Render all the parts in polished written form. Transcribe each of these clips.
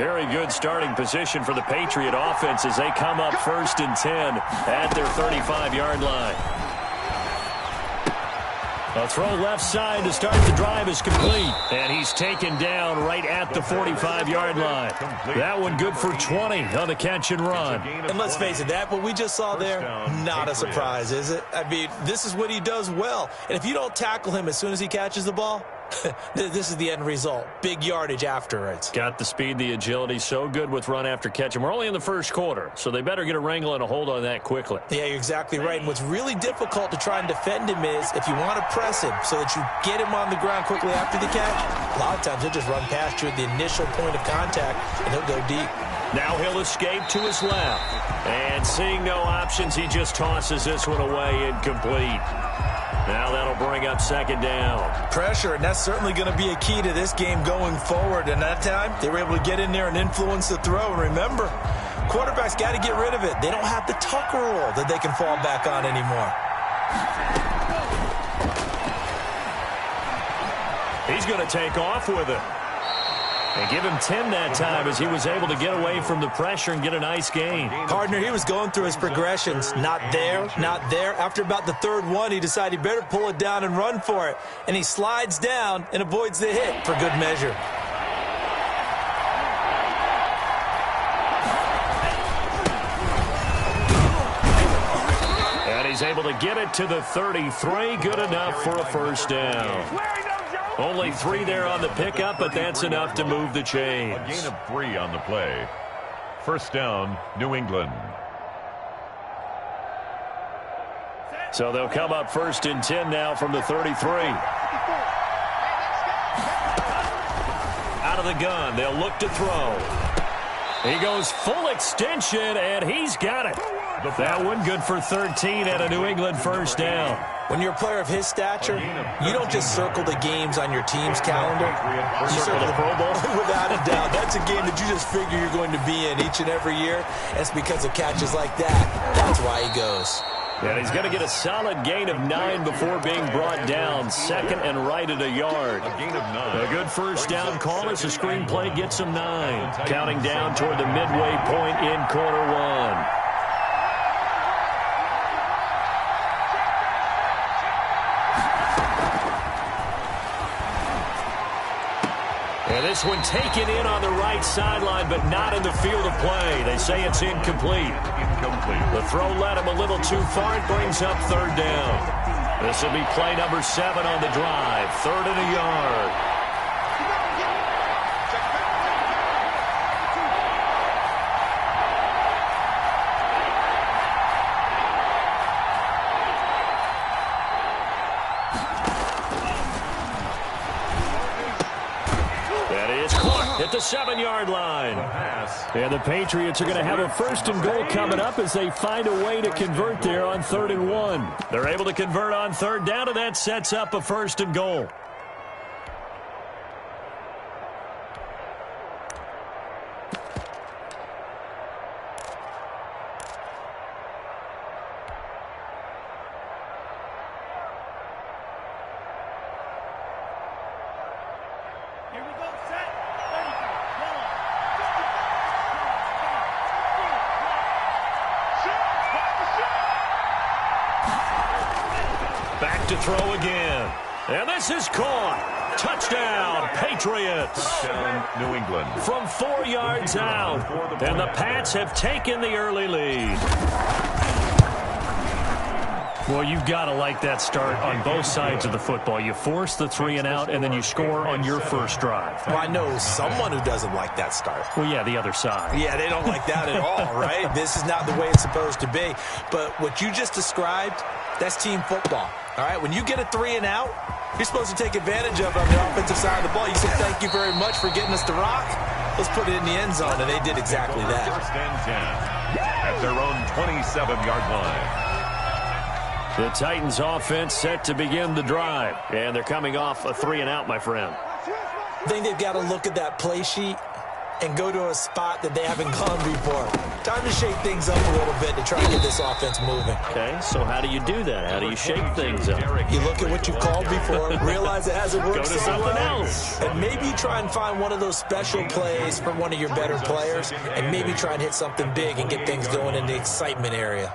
very good starting position for the Patriot offense as they come up 1st and 10 at their 35-yard line. A throw left side to start the drive is complete. And he's taken down right at the 45-yard line. That one good for 20 on the catch and run. And let's face it, that what we just saw there, not a surprise, is it? I mean, this is what he does well. And if you don't tackle him as soon as he catches the ball, this is the end result. Big yardage afterwards. Got the speed, the agility, so good with run after catch. And we're only in the first quarter, so they better get a wrangle and a hold on that quickly. Yeah, you're exactly right. And what's really difficult to try and defend him is if you want to press him so that you get him on the ground quickly after the catch, a lot of times he'll just run past you at the initial point of contact, and he'll go deep. Now he'll escape to his left. And seeing no options, he just tosses this one away, incomplete. Now that'll bring up 2nd down. Pressure, and that's certainly going to be a key to this game going forward. And that time, they were able to get in there and influence the throw. And remember, quarterbacks got to get rid of it. They don't have the tuck rule that they can fall back on anymore. He's going to take off with it. And give him 10 that time as he was able to get away from the pressure and get a nice gain. Partner, he was going through his progressions. Not there, not there. After about the 3rd one, he decided he better pull it down and run for it. And he slides down and avoids the hit for good measure. And he's able to get it to the 33. Good enough for a 1st down. Only 3 there on the pickup, but that's enough to move the chains. A gain of 3 on the play. 1st down, New England. So they'll come up 1st and 10 now from the 33. Out of the gun, they'll look to throw. He goes full extension, and he's got it. That one good for 13 at a New England 1st down. When you're a player of his stature, you don't just circle the games on your team's calendar. You circle the Pro Bowl. Without a doubt. That's a game that you just figure you're going to be in each and every year. That's because of catches like that. That's why he goes. And he's going to get a solid gain of 9 before being brought down. 2nd and right at a yard. A gain of 9. A good 1st down call as the screenplay gets him 9. Counting down toward the midway point in quarter 1. And this one taken in on the right sideline, but not in the field of play. They say it's incomplete. The throw led him a little too far. It brings up 3rd down. This will be play number 7 on the drive. 3rd and a yard. At the 7-yard line. And the Patriots are going to have a 1st and goal coming up as they find a way to convert there on 3rd and 1. They're able to convert on 3rd down, and that sets up a 1st and goal. Back to throw again. And this is caught. Touchdown, Patriots. Touchdown, New England. From 4 yards out. And the Pats have taken the early lead. Well, you've got to like that start on both sides of the football. You force the 3 and out, and then you score on your first drive. Well, I know someone who doesn't like that start. Well, yeah, the other side. Yeah, they don't like that at all, right? This is not the way it's supposed to be. But what you just described, that's team football. All right, when you get a 3 and out, you're supposed to take advantage of it on the offensive side of the ball. You say, thank you very much for getting us the rock. Let's put it in the end zone, and they did exactly that. 1st and 10 at their own 27-yard line. The Titans offense set to begin the drive, and they're coming off a 3 and out, my friend. I think they've got to look at that play sheet and go to a spot that they haven't gone before. Time to shake things up a little bit to try and get this offense moving. Okay, so how do you do that? How do you shake things up? You look at what you called before, realize it hasn't worked Go to so something well, else. and maybe try and find one of those special plays from one of your better players, and maybe try and hit something big and get things going in the excitement area.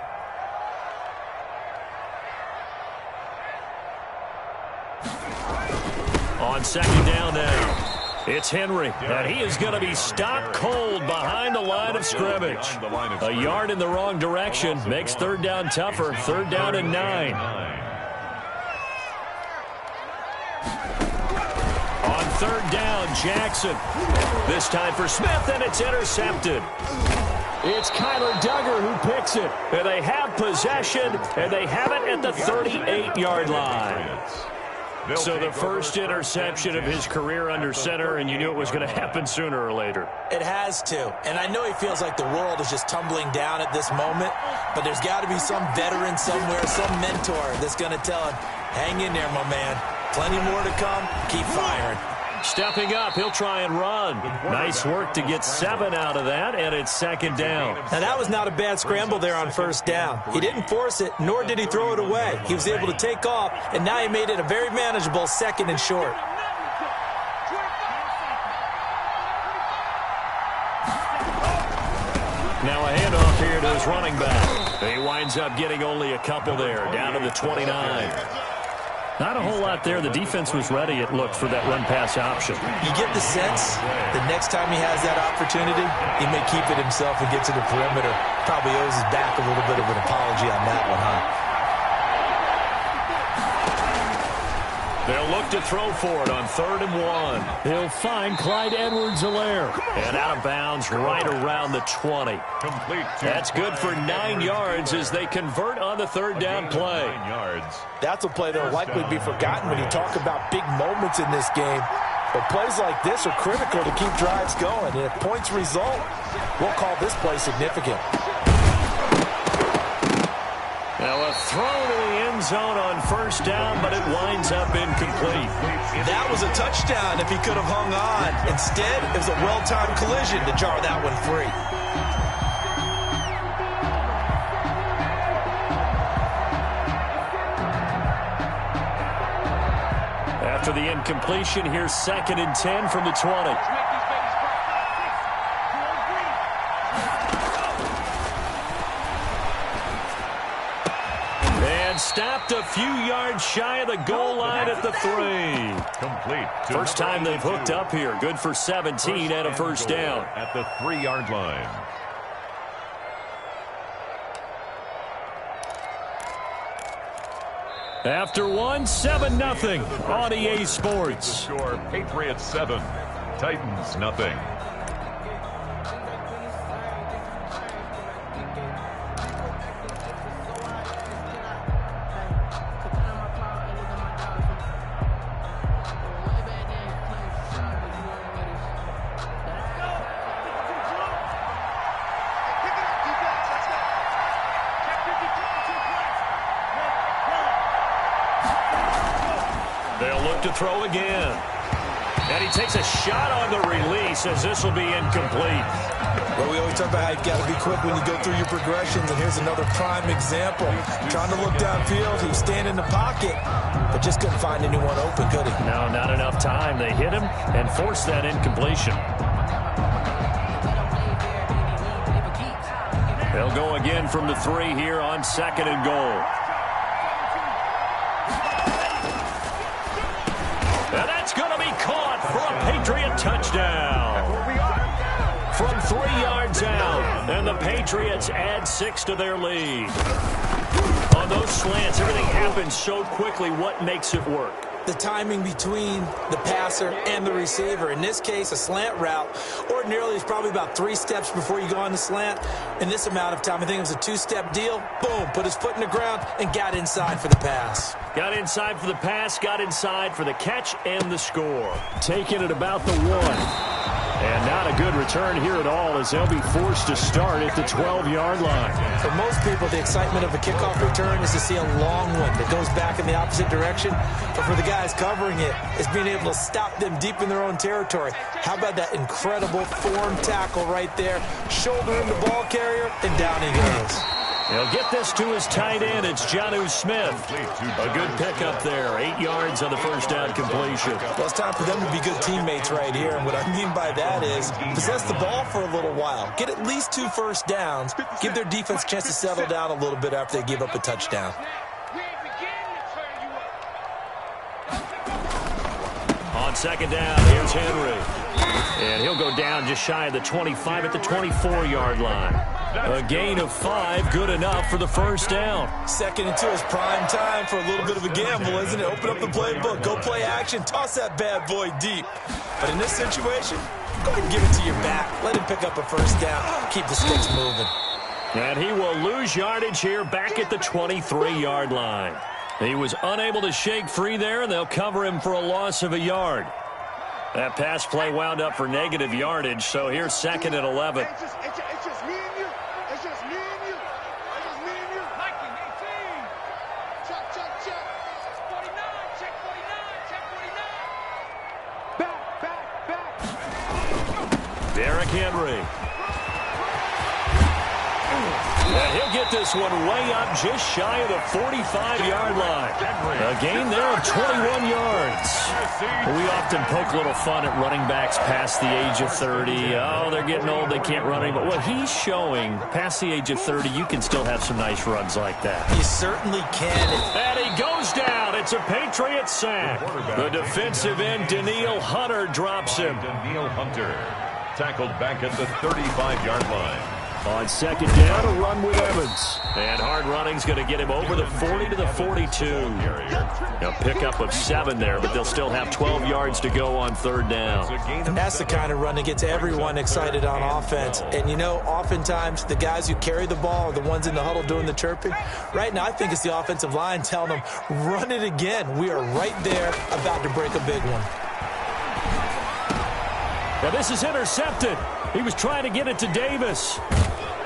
On second down now. It's Henry, and he is going to be stopped cold behind the line of scrimmage. A yard in the wrong direction makes third down tougher. Third down and 9. On third down, Jackson. This time for Smith, and it's intercepted. It's Kyler Duggar who picks it. And they have possession, and they have it at the 38-yard line. So the first interception of his career under center, and you knew it was going to happen sooner or later. It has to. And I know he feels like the world is just tumbling down at this moment, but there's got to be some veteran somewhere, some mentor that's going to tell him, hang in there, my man. Plenty more to come. Keep firing. Stepping up, he'll try and run. Nice work to get 7 out of that, and it's second down. Now, that was not a bad scramble there on first down. He didn't force it, nor did he throw it away. He was able to take off, and now he made it a very manageable second and short. Now a handoff here to his running back. He winds up getting only a couple there, down to the 29. Not a whole lot there. The defense was ready, it looked, for that run-pass option. You get the sense the next time he has that opportunity, he may keep it himself and get to the perimeter. Probably owes his back a little bit of an apology on that one, huh? They'll look to throw for it on 3rd and 1. He'll find Clyde Edwards-Helaire. And out of bounds right around the 20. That's good for 9 yards as they convert on the third down play. That's a play that will likely be forgotten when you talk about big moments in this game. But plays like this are critical to keep drives going. And if points result, we'll call this play significant. Now a throw to the end zone on first down, but it winds up incomplete. That was a touchdown if he could have hung on. Instead, it was a well-timed collision to jar that one free. After the incompletion, here's 2nd and 10 from the 20. Stopped a few yards shy of the goal line at the 3. Complete. First time they've hooked up here. Good for 17 and a first down. At the 3-yard line. After one, 7-0 on EA Sports. Score Patriots 7, Titans nothing. To throw again. And he takes a shot on the release as this will be incomplete. Well, we always talk about how you've got to be quick when you go through your progressions, and here's another prime example. Trying to look downfield, he was standing in the pocket, but just couldn't find anyone open, could he? No, not enough time. They hit him and forced that incompletion. They'll go again from the 3 here on 2nd and goal. And that's going to be caught for a Patriot touchdown. From 3 yards out, and the Patriots add 6 to their lead. On those slants, everything happens so quickly. What makes it work? The timing between the passer and the receiver. In this case, a slant route ordinarily is probably about 3 steps before you go on the slant. In this amount of time, I think it was a 2-step deal. Boom, put his foot in the ground and got inside for the pass. Got inside for the pass, got inside for the catch and the score. Taking it about the 1. And not a good return here at all as they'll be forced to start at the 12-yard line. For most people, the excitement of a kickoff return is to see a long one that goes back in the opposite direction. But for the guys covering it, it's being able to stop them deep in their own territory. How about that incredible form tackle right there? Shouldering the ball carrier, and down he goes. He'll get this to his tight end. It's Jonnu Smith. A good pickup there. 8 yards on the first down completion. Well, it's time for them to be good teammates right here. And what I mean by that is possess the ball for a little while. Get at least 2 first downs. Give their defense a chance to settle down a little bit after they give up a touchdown. On second down, here's Henry. And he'll go down just shy of the 25 at the 24-yard line. A gain of 5, good enough for the first down. 2nd and 2 is prime time for a little bit of a gamble, isn't it? Open up the playbook, go play action, toss that bad boy deep. But in this situation, go ahead and give it to your back. Let him pick up a first down. Keep the sticks moving. And he will lose yardage here back at the 23-yard line. He was unable to shake free there, and they'll cover him for a loss of a yard. That pass play wound up for negative yardage, so here's 2nd and 11. It's just me and you. It's just me and you. It's just me and you. Mikey, 18. Check. 49. Check 49. Back. Derrick Henry. And he'll get this one way up just shy of the 45-yard line. A gain there of 21 yards. We often poke a little fun at running backs past the age of 30. Oh, they're getting old, they can't run anymore. Well, he's showing past the age of 30, you can still have some nice runs like that. You certainly can. And he goes down. It's a Patriot sack. The defensive end, Danielle Hunter, drops him. Danielle Hunter tackled back at the 35-yard line. On second down, a run with Evans. And hard running's going to get him over the 40 to the 42. A pickup of 7 there, but they'll still have 12 yards to go on third down. And that's the kind of run that gets everyone excited on offense. And, you know, oftentimes the guys who carry the ball are the ones in the huddle doing the chirping. Right now, I think it's the offensive line telling them, run it again. We are right there about to break a big one. Now, this is intercepted. He was trying to get it to Davis.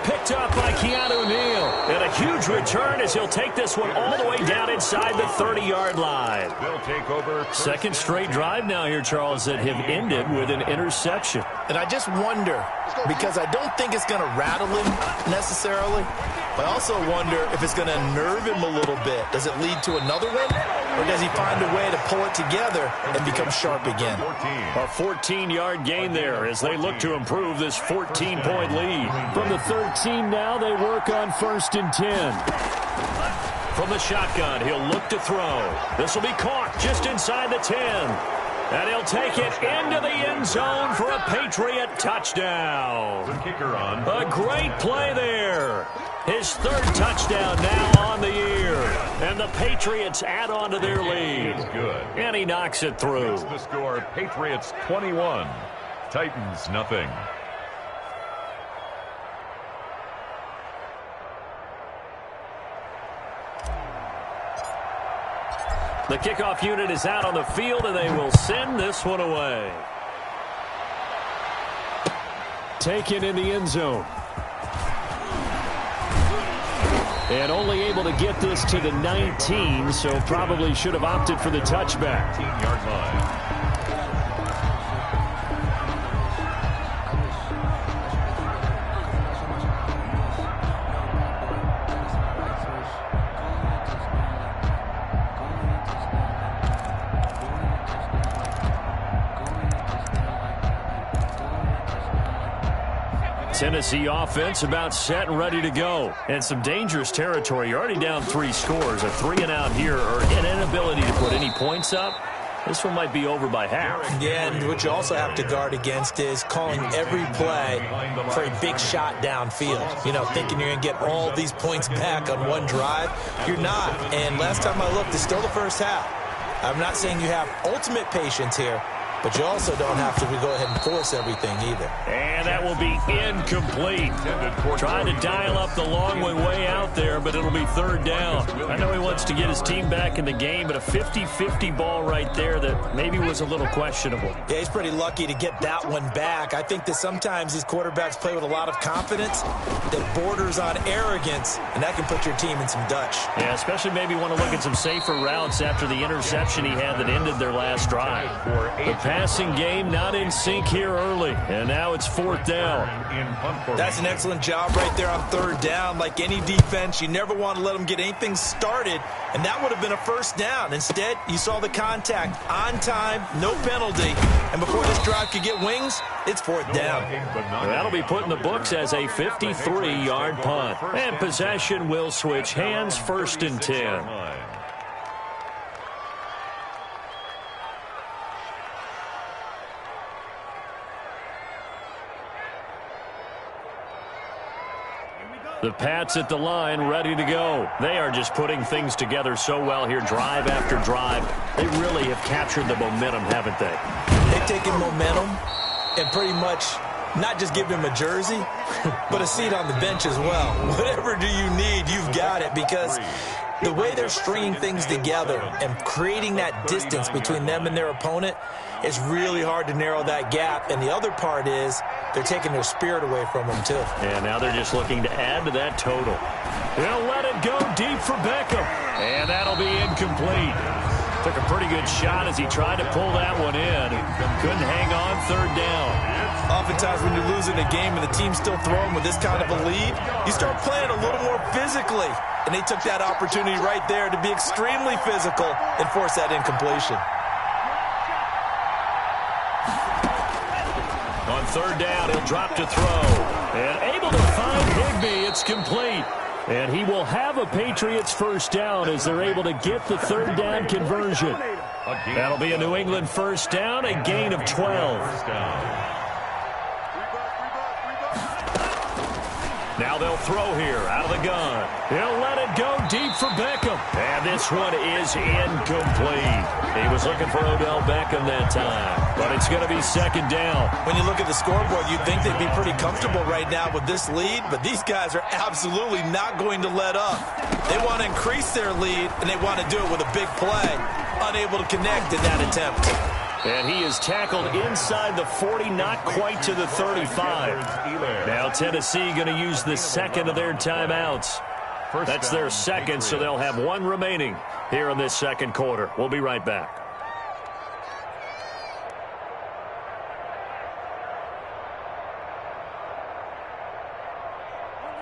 Picked up by Keanu Neal. And a huge return as he'll take this one all the way down inside the 30-yard line. They'll take over. Second straight drive now here, Charles, that have ended with an interception. And I just wonder, because I don't think it's going to rattle him necessarily, but I also wonder if it's going to nerve him a little bit. Does it lead to another one? Or does he find a way to pull it together and become sharp again? A 14-yard gain there as they look to improve this 14-point lead. From the 13 now, they work on 1st and 10. From the shotgun, he'll look to throw. This will be caught just inside the 10. And he'll take it into the end zone for a Patriot touchdown. The kicker on. A great play there. His 3rd touchdown now on the year. And the Patriots add on to their lead. Good. And he knocks it through. That's the score, Patriots 21, Titans nothing. The kickoff unit is out on the field, and they will send this one away. Taken in the end zone. And only able to get this to the 19, so probably should have opted for the touchback. 19-yard line. Tennessee offense about set and ready to go. And some dangerous territory. You're already down 3 scores. A 3 and out here, or an inability to put any points up. This one might be over by half. Yeah, and what you also have to guard against is calling every play for a big shot downfield. You know, thinking you're going to get all these points back on one drive. You're not. And last time I looked, it's still the first half. I'm not saying you have ultimate patience here, but you also don't have to go ahead and force everything either. And that will be incomplete. Trying to dial up the long way out there, but it'll be third down. I know he wants to get his team back in the game, but a 50-50 ball right there that maybe was a little questionable. Yeah, he's pretty lucky to get that one back. I think that sometimes these quarterbacks play with a lot of confidence that borders on arrogance, and that can put your team in some Dutch. Yeah, especially maybe want to look at some safer routes after the interception he had that ended their last drive. The passing game not in sync here early, and now it's fourth down. That's an excellent job right there on third down. Like any defense, you never want to let them get anything started, and that would have been a first down. Instead, you saw the contact on time, no penalty, and before this drive could get wings, it's fourth down. That'll be put in the books as a 53-yard punt. And possession will switch hands, first and 10. The Pats at the line, ready to go. They are just putting things together so well here, drive after drive. They really have captured the momentum, haven't they? They've taken momentum and pretty much not just give him a jersey, but a seat on the bench as well. Whatever do you need, you've got it, because the way they're stringing things together and creating that distance between them and their opponent, it's really hard to narrow that gap. And the other part is they're taking their spirit away from them, too. And now they're just looking to add to that total. They'll let it go deep for Beckham. And that'll be incomplete. Took a pretty good shot as he tried to pull that one in. Couldn't hang on, third down. Oftentimes when you're losing a game and the team's still throwing with this kind of a lead, you start playing a little more physically. And they took that opportunity right there to be extremely physical and force that incompletion. On third down, he'll drop to throw. And able to find Higbee. It's complete. And he will have a Patriots first down as they're able to get the third down conversion. That'll be a New England first down, a gain of 12. Now they'll throw here out of the gun. He'll let it go deep for Beckham. And this one is incomplete. He was looking for Odell Beckham that time, but it's going to be second down. When you look at the scoreboard, you'd think they'd be pretty comfortable right now with this lead, but these guys are absolutely not going to let up. They want to increase their lead, and they want to do it with a big play. Unable to connect in that attempt. And he is tackled inside the 40, not quite to the 35. Now Tennessee going to use the second of their timeouts. That's their second, so they'll have one remaining here in this second quarter. We'll be right back.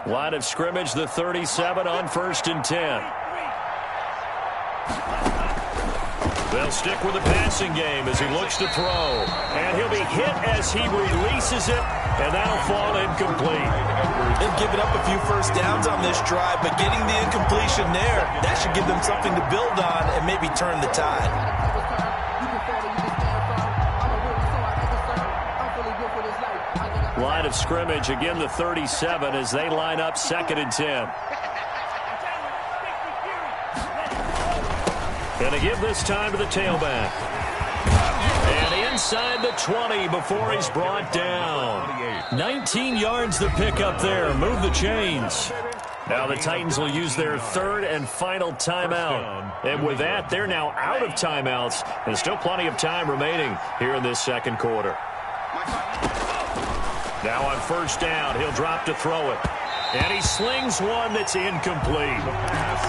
Line of scrimmage, the 37 on first and 10. They'll stick with the passing game as he looks to throw. And he'll be hit as he releases it, and that'll fall incomplete. They've given up a few first downs on this drive, but getting the incompletion there, that should give them something to build on and maybe turn the tide. Line of scrimmage, again the 37 as they line up second and 10. Going to give this time to the tailback. And inside the 20 before he's brought down. 19 yards to pick up there. Move the chains. Now the Titans will use their third and final timeout. And with that, they're now out of timeouts. And still plenty of time remaining here in this second quarter. Now on first down, he'll drop to throw it. And he slings one that's incomplete.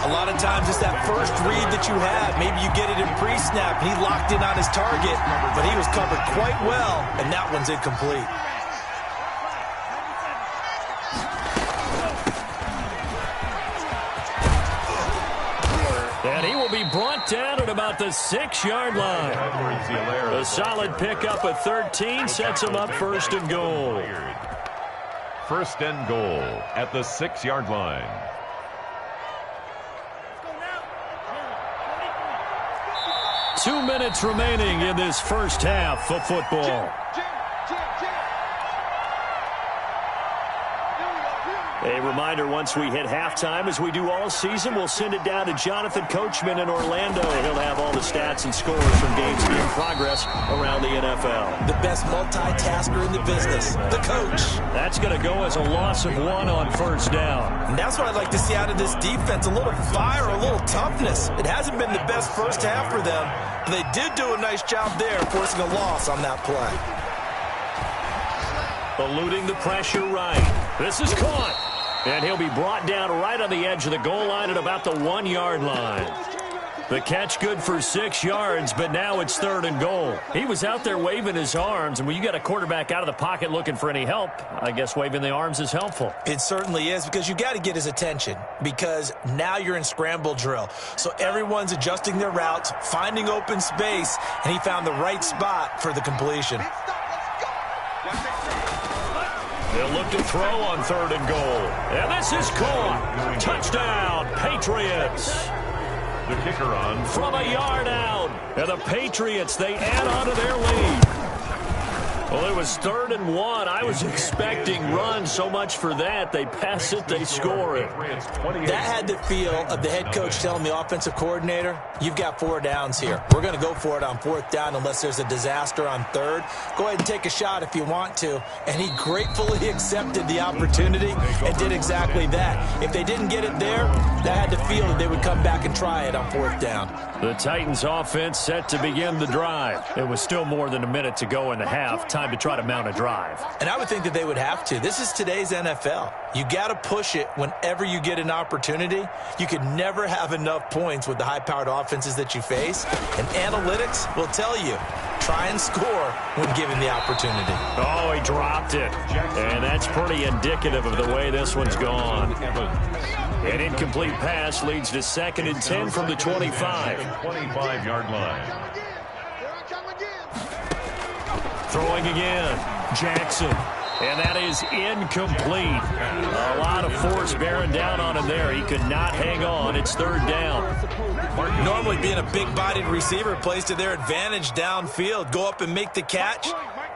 A lot of times it's that first read that you have. Maybe you get it in pre-snap, and he locked in on his target, but he was covered quite well, and that one's incomplete. And he will be brought down at about the 6-yard line. A solid pickup at 13 sets him up first and goal. First and goal at the 6-yard line. Two minutes remaining in this first half of football. A reminder, once we hit halftime, as we do all season, we'll send it down to Jonathan Coachman in Orlando. He'll have all the stats and scores from games in progress around the NFL. The best multitasker in the business, the coach. That's going to go as a loss of 1 on first down. And that's what I'd like to see out of this defense, a little fire, a little toughness. It hasn't been the best first half for them, but they did do a nice job there, forcing a loss on that play. Eluding the pressure right. This is caught. And he'll be brought down right on the edge of the goal line at about the 1-yard line. The catch good for 6 yards, but now it's 3rd and goal. He was out there waving his arms, and when you got a quarterback out of the pocket looking for any help, I guess waving the arms is helpful. It certainly is, because you got to get his attention, because now you're in scramble drill. So everyone's adjusting their routes, finding open space, and he found the right spot for the completion. They'll look to throw on 3rd and goal. And this is caught. Touchdown, Patriots. The kicker on from a yard out. And the Patriots, they add on to their lead. Well, it was 3rd and 1. I was expecting run, so much for that. They pass it, they score it. That had the feel of the head coach telling the offensive coordinator, you've got 4 downs here. We're going to go for it on 4th down unless there's a disaster on 3rd. Go ahead and take a shot if you want to. And he gratefully accepted the opportunity and did exactly that. If they didn't get it there, that had the feel that they would come back and try it on 4th down. The Titans offense set to begin the drive. It was still more than a minute to go in the half. Time to try to mount a drive. And I would think that they would have to. This is today's NFL. You got to push it whenever you get an opportunity. You can never have enough points with the high-powered offenses that you face. And analytics will tell you, try and score when given the opportunity. Oh, he dropped it. And that's pretty indicative of the way this one's gone. An incomplete pass leads to 2nd and 10 from the 25. 25-yard line. Throwing again, Jackson, and that is incomplete. A lot of force bearing down on him there. He could not hang on. It's 3rd down. Normally being a big-bodied receiver plays to their advantage downfield. Go up and make the catch,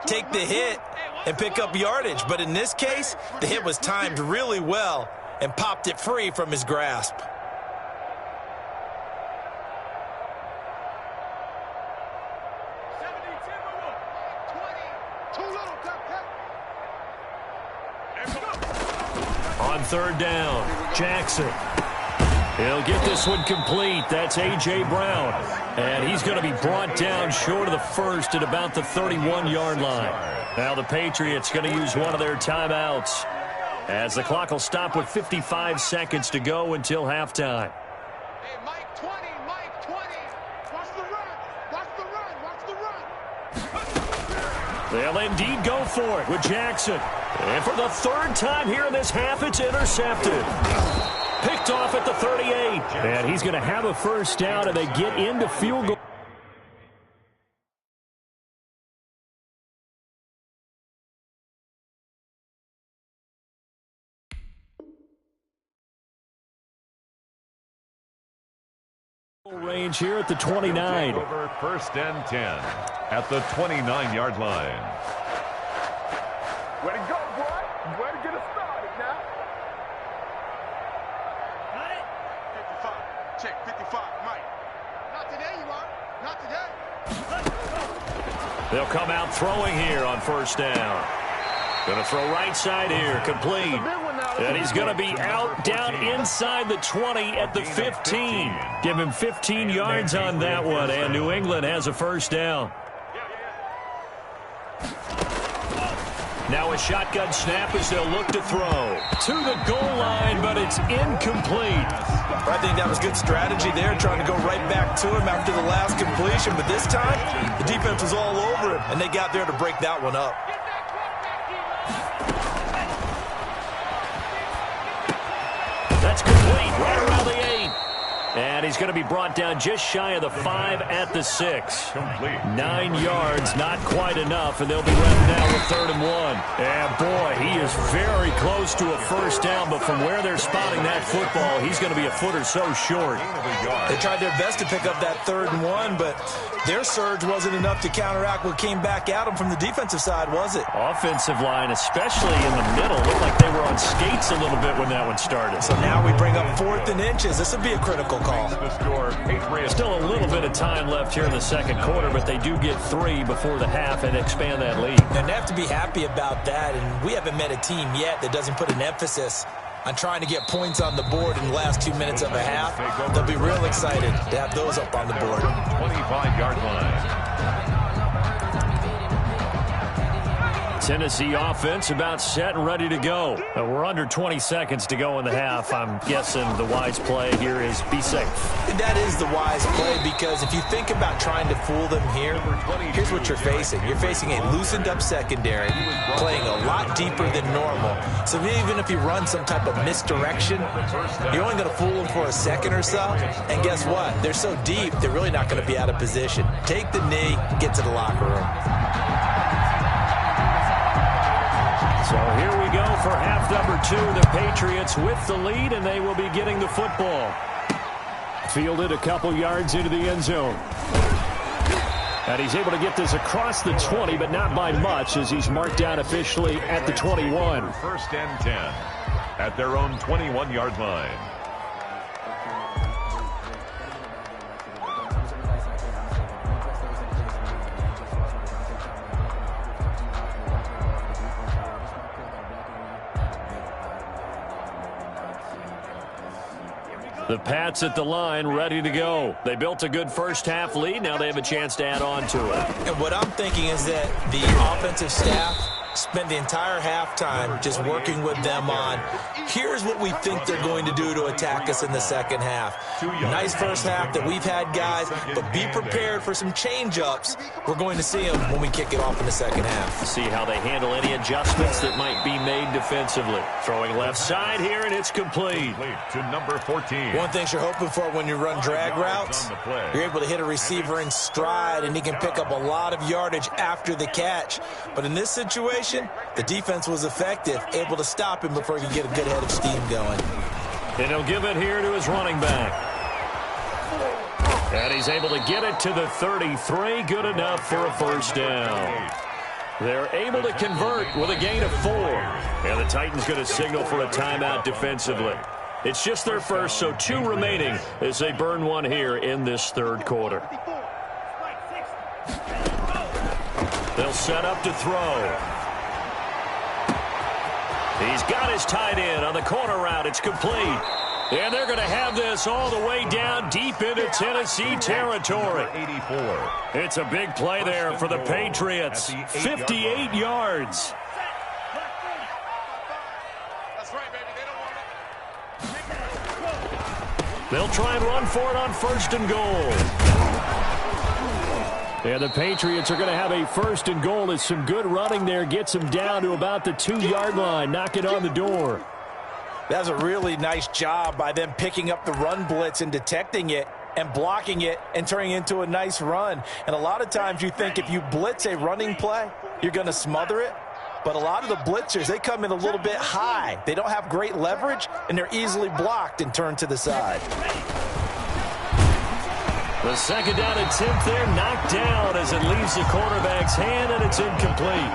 take the hit, and pick up yardage. But in this case, the hit was timed really well and popped it free from his grasp. On 3rd down, Jackson. He'll get this one complete. That's A.J. Brown. And he's going to be brought down short of the 1st at about the 31-yard line. Now the Patriots going to use one of their timeouts, as the clock will stop with 55 seconds to go until halftime. Hey, Mike 20, Mike 20. Watch the run. Watch the run. Watch the run. They'll indeed go for it with Jackson. And for the 3rd time here in this half, it's intercepted. Picked off at the 38. And he's going to have a 1st down, and they get into field goal. Range here at the 29. Over 1st and 10 at the 29-yard line. Way to go, boy. Way to get us started now. Got it. 55. Check 55, Mike. Not today, you are. Not today. They'll come out throwing here on 1st down. Going to throw right side here, complete. And he's going to be out down inside the 20 at the 15. Give him 15 yards on that one, and New England has a 1st down. Now a shotgun snap as they'll look to throw. To the goal line, but it's incomplete. I think that was good strategy there, trying to go right back to him after the last completion. But this time, the defense was all over him, and they got there to break that one up. That's complete, right around the 8. And he's going to be brought down just shy of the 5 at the 6. 9 yards, not quite enough, and they'll be running now with 3rd and 1. And boy, he is very close to a 1st down, but from where they're spotting that football, he's going to be a foot or so short. They tried their best to pick up that 3rd and 1, but their surge wasn't enough to counteract what came back at them from the defensive side, was it? Offensive line, especially in the middle, looked like they were on skates a little bit when that one started. So now we bring up 4th and inches. This would be a critical call. Still a little bit of time left here in the second quarter, but they do get 3 before the half and expand that lead. And they have to be happy about that, and we haven't met a team yet that doesn't put an emphasis on trying to get points on the board in the last 2 minutes of a half. They'll be real excited to have those up on the board. 25-yard line. Tennessee offense about set and ready to go. We're under 20 seconds to go in the half. I'm guessing the wise play here is be safe. That is the wise play, because if you think about trying to fool them here, here's what you're facing. You're facing a loosened up secondary, playing a lot deeper than normal. So even if you run some type of misdirection, you're only going to fool them for a second or so. And guess what? They're so deep, they're really not going to be out of position. Take the knee, get to the locker room. So here we go for half number 2. The Patriots with the lead, and they will be getting the football. Fielded a couple yards into the end zone. And he's able to get this across the 20, but not by much, as he's marked down officially at the 21. 1st and 10 at their own 21-yard line. The Pats at the line, ready to go. They built a good first half lead. Now they have a chance to add on to it. And what I'm thinking is that the offensive staff spent the entire halftime just working with them on, here's what we think they're going to do to attack us in the second half. Nice first half that we've had, guys, but be prepared for some change-ups. We're going to see them when we kick it off in the second half. See how they handle any adjustments that might be made defensively. Throwing left side here, and it's complete. To number 14. One thing you're hoping for when you run drag routes, you're able to hit a receiver in stride, and he can pick up a lot of yardage after the catch. But in this situation, the defense was effective, able to stop him before he could get a good head of steam going. And he'll give it here to his running back. And he's able to get it to the 33. Good enough for a first down. They're able to convert with a gain of 4. And the Titans going to signal for a timeout defensively. It's just their first, so 2 remaining as they burn one here in this third quarter. They'll set up to throw. He's got his tight end on the corner route. It's complete. And they're going to have this all the way down deep into Tennessee territory. 84. It's a big play there for the Patriots. 58 yards. That's right, baby. They don't want it. They'll try and run for it on 1st and goal. And the Patriots are going to have a 1st and goal as some good running there gets them down to about the 2-yard line. Knock it on the door. That's a really nice job by them picking up the run blitz and detecting it and blocking it and turning it into a nice run. And a lot of times you think if you blitz a running play, you're going to smother it. But a lot of the blitzers, they come in a little bit high. They don't have great leverage, and they're easily blocked and turned to the side. The second down attempt there knocked down as it leaves the quarterback's hand, and it's incomplete.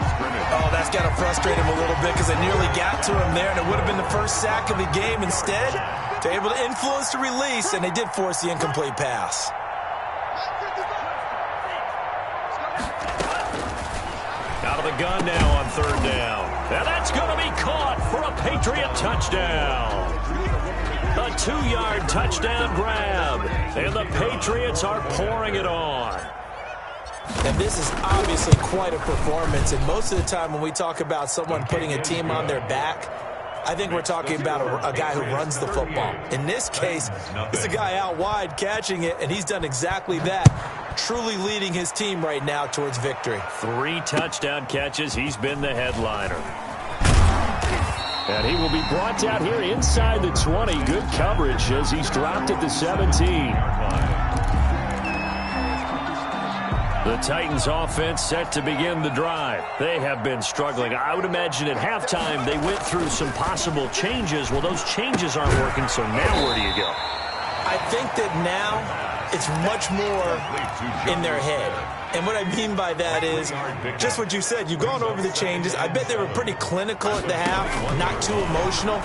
Oh, that's got to frustrate him a little bit because they nearly got to him there, and it would have been the first sack of the game. Instead, they're able to influence the release, and they did force the incomplete pass. Out of the gun now on 3rd down. And that's going to be caught for a Patriot touchdown. A 2-yard touchdown grab. And the Patriots are pouring it on. And this is obviously quite a performance. And most of the time when we talk about someone putting a team on their back, I think we're talking about a guy who runs the football. In this case, it's a guy out wide catching it, and he's done exactly that, truly leading his team right now towards victory. 3 touchdown catches. He's been the headliner. And he will be brought down here inside the 20. Good coverage as he's dropped at the 17. The Titans offense set to begin the drive. They have been struggling. I would imagine at halftime they went through some possible changes. Well, those changes aren't working, so now where do you go? I think that now it's much more in their head. And what I mean by that is just what you said. You've gone over the changes. I bet they were pretty clinical at the half, not too emotional.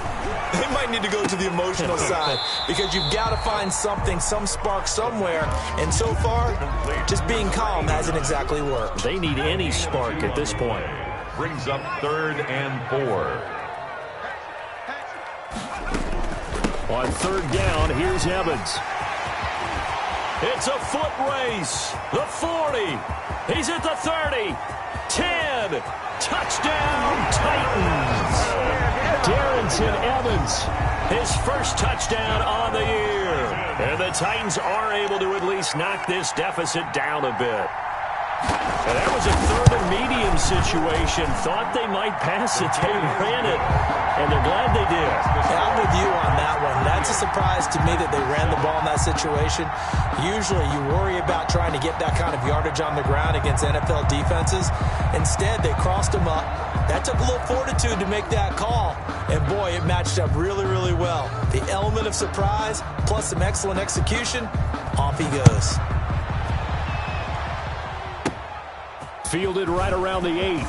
They might need to go to the emotional side because you've got to find something, some spark somewhere. And so far, just being calm hasn't exactly worked. They need any spark at this point. Brings up 3rd and 4. On 3rd down, here's Evans. It's a foot race. The 40. He's at the 30. 10. Touchdown, Titans. Darrington Evans, his first touchdown on the year. And the Titans are able to at least knock this deficit down a bit. And that was a 3rd and medium situation. Thought they might pass it. They ran it, and they're glad they did. Yeah, I'm with you on that one. That's a surprise to me that they ran the ball in that situation. Usually you worry about trying to get that kind of yardage on the ground against NFL defenses. Instead, they crossed them up. That took a little fortitude to make that call. And, boy, it matched up really, really well. The element of surprise plus some excellent execution, off he goes. Fielded right around the 8.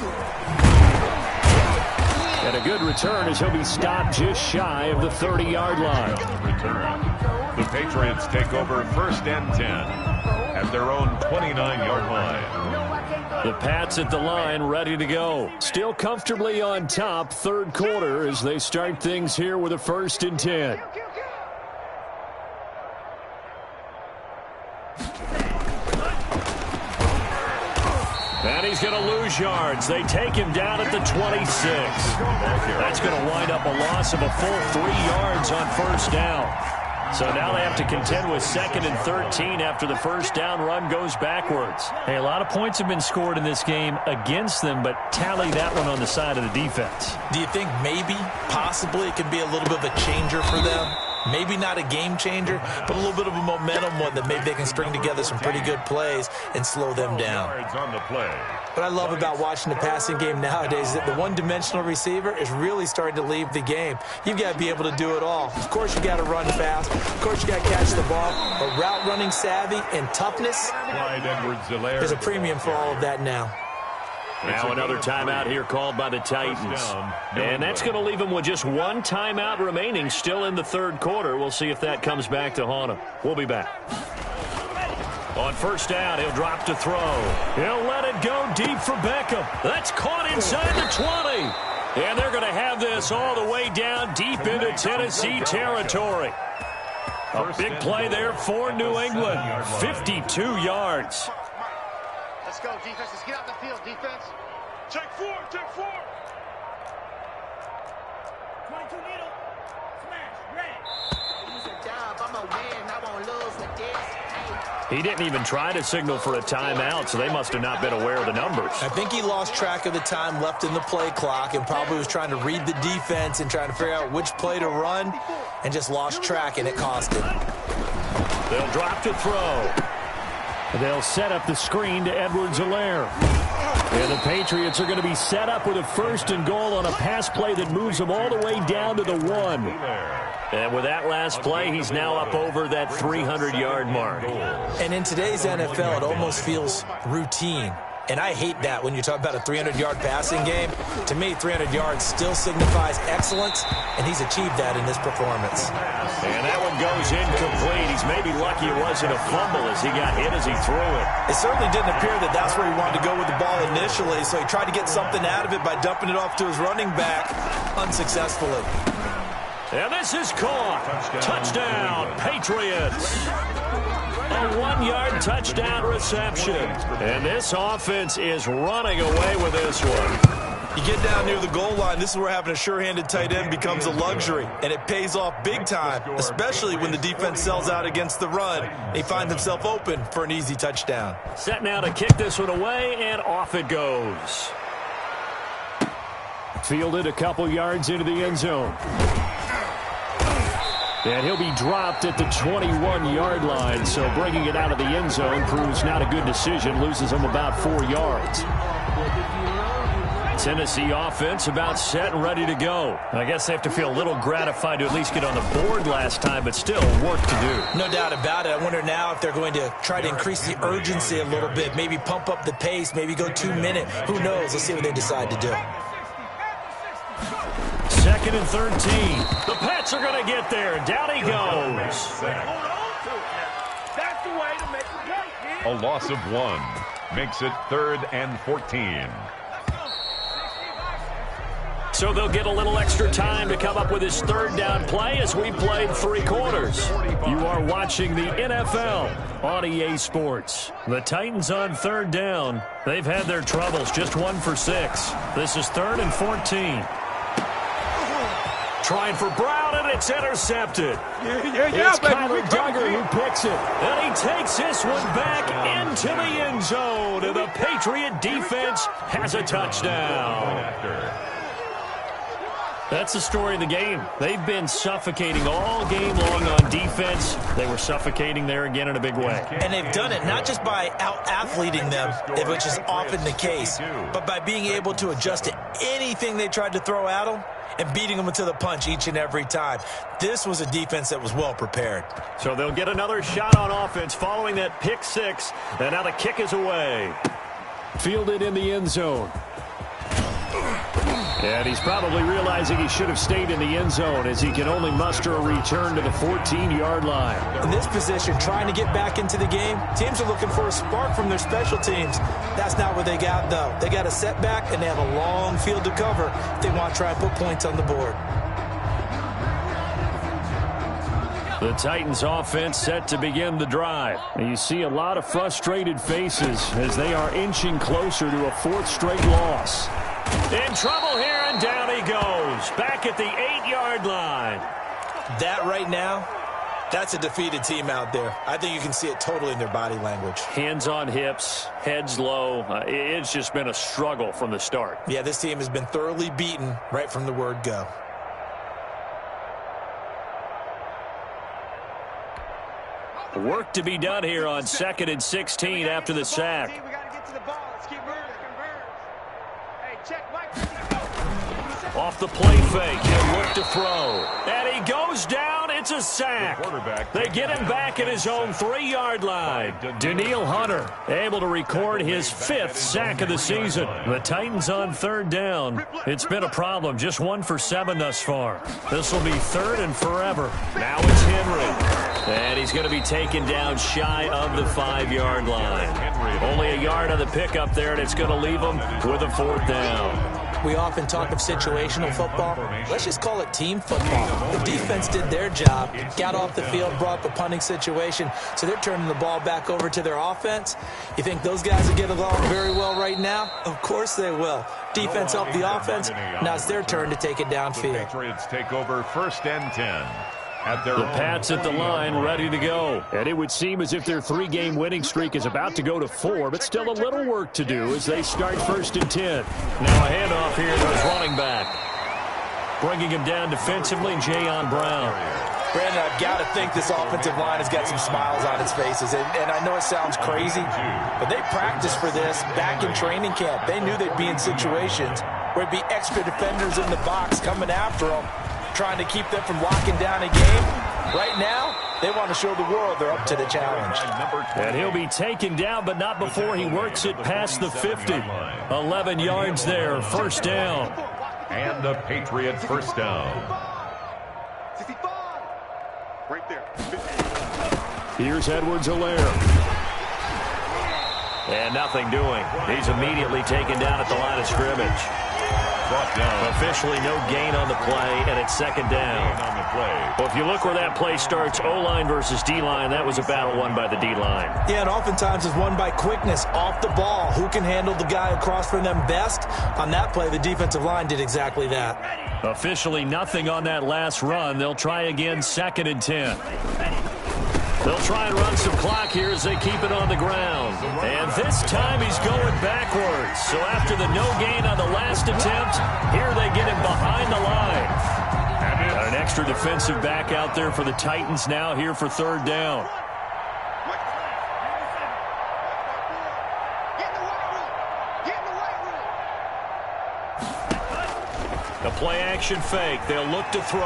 And a good return as he'll be stopped just shy of the 30-yard line. Return. The Patriots take over 1st and 10 at their own 29-yard line. The Pats at the line, ready to go. Still comfortably on top, 3rd quarter as they start things here with a 1st and 10. And he's going to lose yards. They take him down at the 26. That's going to wind up a loss of a full 3 yards on 1st down. So now they have to contend with 2nd and 13 after the 1st down run goes backwards. Hey, a lot of points have been scored in this game against them, but tally that one on the side of the defense. Do you think maybe, possibly, it could be a little bit of a changer for them? Maybe not a game changer, but a little bit of a momentum one that maybe they can string together some pretty good plays and slow them down. What I love about watching the passing game nowadays is that the one-dimensional receiver is really starting to leave the game. You've got to be able to do it all. Of course, you got to run fast. Of course, you got to catch the ball. But route running savvy and toughness, there's a premium for all of that now. Now another timeout here called by the Titans. And that's going to leave them with just one timeout remaining still in the 3rd quarter. We'll see if that comes back to haunt them. We'll be back. On 1st down, he'll drop to throw. He'll let it go deep for Beckham. That's caught inside the 20. And they're going to have this all the way down deep into Tennessee territory. A big play there for New England. 52 yards. Let's go, defense. Let's get out the field, defense. Take 4, take 4. 22 needle. Smash, red. Use a job. I'm a win. I won't lose with this. He didn't even try to signal for a timeout, so they must have not been aware of the numbers. I think he lost track of the time left in the play clock and probably was trying to read the defense and trying to figure out which play to run and just lost track, and it cost him. They'll drop to throw. They'll set up the screen to Edwards-Helaire. And the Patriots are going to be set up with a 1st and goal on a pass play that moves them all the way down to the 1. And with that last play, he's now up over that 300-yard mark. And in today's NFL, it almost feels routine. And I hate that when you talk about a 300-yard passing game. To me, 300 yards still signifies excellence, and he's achieved that in this performance. And that one goes incomplete. He's maybe lucky it wasn't a fumble as he got hit as he threw it. It certainly didn't appear that that's where he wanted to go with the ball initially, so he tried to get something out of it by dumping it off to his running back unsuccessfully. And this is caught. Touchdown, Patriots. A 1-yard touchdown reception. And this offense is running away with this one. You get down near the goal line, this is where having a sure-handed tight end becomes a luxury, and it pays off big time, especially when the defense sells out against the run. And he finds himself open for an easy touchdown. Set now to kick this one away, and off it goes. Fielded a couple yards into the end zone. And he'll be dropped at the 21-yard line, so bringing it out of the end zone proves not a good decision, loses him about 4 yards. Tennessee offense about set and ready to go. I guess they have to feel a little gratified to at least get on the board last time, but still work to do. No doubt about it. I wonder now if they're going to try to increase the urgency a little bit, maybe pump up the pace, maybe go 2 minute. Who knows? Let's see what they decide to do. 2nd and 13. The Pats are going to get there. Down he goes. That's the way to make the play, kid. A loss of 1 makes it 3rd and 14. So they'll get a little extra time to come up with his 3rd down play as we played 3 quarters. You are watching the NFL on EA Sports. The Titans on 3rd down. They've had their troubles, just 1 for 6. This is 3rd and 14. Trying for Brown, and it's intercepted. It's Kyler Duggar who picks it. And he takes this one back into the end zone. And the Patriot defense has a touchdown. That's the story of the game. They've been suffocating all game long on defense. They were suffocating there again in a big way. And they've done it not just by out-athleting them, which is often the case, but by being able to adjust to anything they tried to throw at them and beating them to the punch each and every time. This was a defense that was well prepared. So they'll get another shot on offense following that pick 6. And now the kick is away. Fielded in the end zone. And he's probably realizing he should have stayed in the end zone as he can only muster a return to the 14-yard line. In this position, trying to get back into the game, teams are looking for a spark from their special teams. That's not what they got, though. They got a setback, and they have a long field to cover if they want to try and put points on the board. The Titans offense set to begin the drive. And you see a lot of frustrated faces as they are inching closer to a 4th straight loss. In trouble here, and down he goes. Back at the 8-yard line. That right now, that's a defeated team out there. I think you can see it totally in their body language. Hands on hips, heads low. It's just been a struggle from the start. Yeah, this team has been thoroughly beaten right from the word go. Work to be done here on 2nd and 16 after the sack. We got to get to the ball. Let's keep moving. Hey, check Mike. Off the play fake, he'll look to throw. And he goes down. It's a sack. They get him back at his own 3-yard line. Danielle Hunter able to record his 5th sack of the season. The Titans on 3rd down. It's been a problem. Just 1 for 7 thus far. This will be 3rd and forever. Now it's Henry. And he's going to be taken down shy of the 5-yard line. Only a yard on the pickup there, and it's going to leave him with a 4th down. We often talk of situational football. Let's just call it team football. The defense did their job, got off the field, brought the punting situation, so they're turning the ball back over to their offense. You think those guys will get along very well right now? Of course they will. Defense helped the offense. Now it's their turn to take it downfield. The Patriots take over 1st and 10. The Pats at the line, ready to go. And it would seem as if their 3-game winning streak is about to go to 4, but still a little work to do as they start 1st and 10. Now a handoff here to his running back. Bringing him down defensively, Jayon Brown. Brandon, I've got to think this offensive line has got some smiles on its faces. And I know it sounds crazy, but they practiced for this back in training camp. They knew they'd be in situations where it'd be extra defenders in the box coming after them, trying to keep them from locking down a game. Right now, they want to show the world they're up to the challenge. And he'll be taken down, but not before he works it past the 50. 11 yards there, 1st down. And the Patriot 1st down. 65. Right there. Here's Edwards-Helaire. And nothing doing. He's immediately taken down at the line of scrimmage. Officially no gain on the play, and it's 2nd down. Well, if you look where that play starts, O-line versus D-line, that was a battle won by the D-line. Yeah, and oftentimes it's won by quickness, off the ball. Who can handle the guy across from them best? On that play, the defensive line did exactly that. Officially nothing on that last run. They'll try again, 2nd and 10. They'll try and run some clock here as they keep it on the ground. And this time he's going backwards. So after the no gain on the last attempt, here they get him behind the line. Got an extra defensive back out there for the Titans now here for 3rd down. play action fake. They'll look to throw.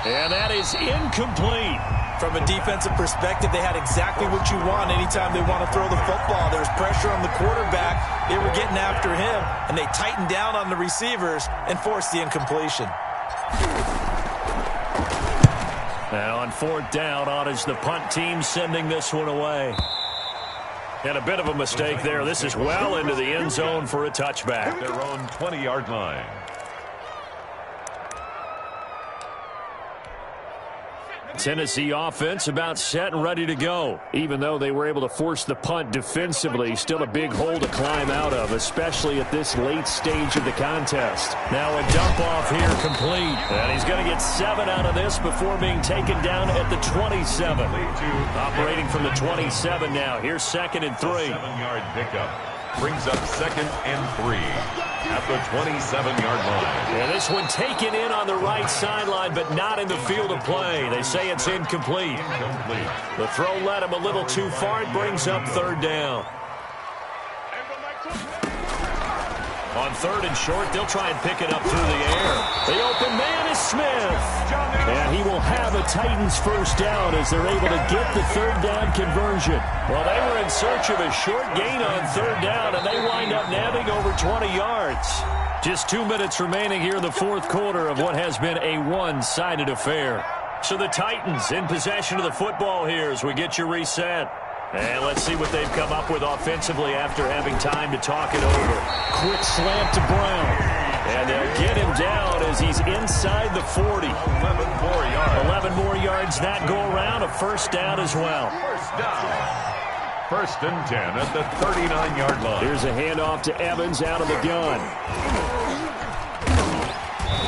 And that is incomplete. From a defensive perspective, they had exactly what you want anytime they want to throw the football. There was pressure on the quarterback. They were getting after him, and they tightened down on the receivers and forced the incompletion. Now on 4th down, on is the punt team sending this one away. And a bit of a mistake there. This is well into the end zone for a touchback. Their own 20-yard line. Tennessee offense about set and ready to go. Even though they were able to force the punt defensively, still a big hole to climb out of, especially at this late stage of the contest. Now a dump off here complete. And he's going to get 7 out of this before being taken down at the 27. Operating from the 27 now. Here's 2nd and 3. 7-yard pickup. Brings up 2nd and 3 at the 27-yard line. And this one taken in on the right sideline, but not in the field of play. They say it's incomplete. The throw led him a little too far. It brings up 3rd down. On 3rd and short, they'll try and pick it up through the air. The open man is Smith. And he will have a Titans first down as they're able to get the 3rd down conversion. Well, they were in search of a short gain on 3rd down, and they wind up nabbing over 20 yards. Just 2 minutes remaining here in the 4th quarter of what has been a one-sided affair. So the Titans in possession of the football here as we get you reset. And let's see what they've come up with offensively after having time to talk it over. Quick slant to Brown. And they'll get him down as he's inside the 40. 11 more yards. 11 more yards. That go around. A first down as well. First down. 1st and 10 at the 39-yard line. Here's a handoff to Evans out of the gun.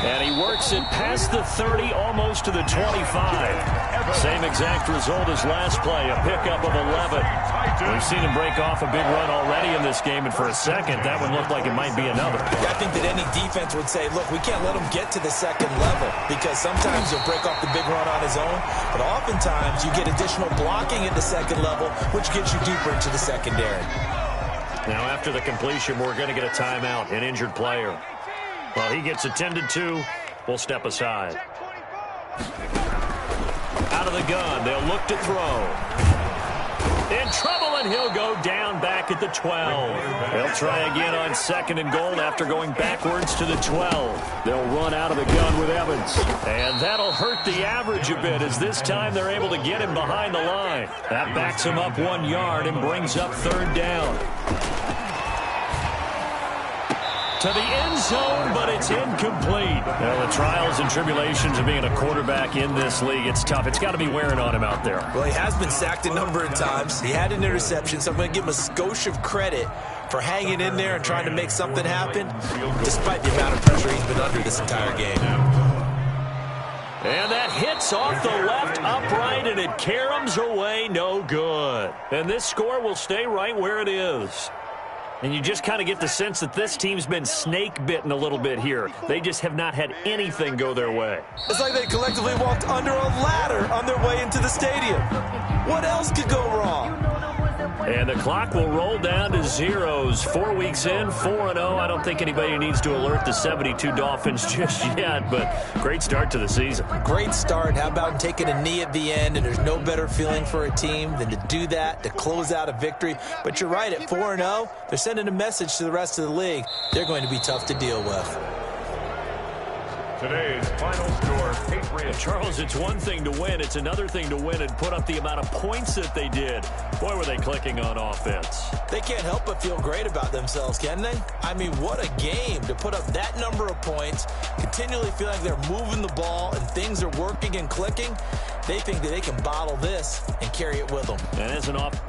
And he works it past the 30, almost to the 25. Same exact result as last play, a pickup of 11. We've seen him break off a big run already in this game, and for a second, that one looked like it might be another. I think that any defense would say, look, we can't let him get to the 2nd level, because sometimes he'll break off the big run on his own, but oftentimes you get additional blocking at the 2nd level, which gets you deeper into the secondary. Now, after the completion, we're going to get a timeout, an injured player. Well, he gets attended to. We'll step aside. Out of the gun. They'll look to throw. In trouble, and he'll go down back at the 12. They'll try again on 2nd and goal after going backwards to the 12. They'll run out of the gun with Evans. And that'll hurt the average a bit as this time they're able to get him behind the line. That backs him up 1 yard and brings up 3rd down. To the end zone, but it's incomplete. Well, the trials and tribulations of being a quarterback in this league, it's tough. It's got to be wearing on him out there. Well, he has been sacked a number of times. He had an interception, so I'm going to give him a skosh of credit for hanging in there and trying to make something happen, despite the amount of pressure he's been under this entire game. And that hits off the left upright, and it caroms away, no good. And this score will stay right where it is. And you just kind of get the sense that this team's been snake-bitten a little bit here. They just have not had anything go their way. It's like they collectively walked under a ladder on their way into the stadium. What else could go wrong? And the clock will roll down to zeros. 4 weeks in, 4-0. I don't think anybody needs to alert the 72 Dolphins just yet, but great start to the season. Great start. How about taking a knee at the end? And there's no better feeling for a team than to do that, to close out a victory. But you're right, at 4-0, they're sending a message to the rest of the league. They're going to be tough to deal with. Today's final score, Patriots. Charles, it's one thing to win. It's another thing to win and put up the amount of points that they did. Boy, were they clicking on offense. They can't help but feel great about themselves, can they? I mean, what a game to put up that number of points, continually feel like they're moving the ball and things are working and clicking. They think that they can bottle this and carry it with them. And as an off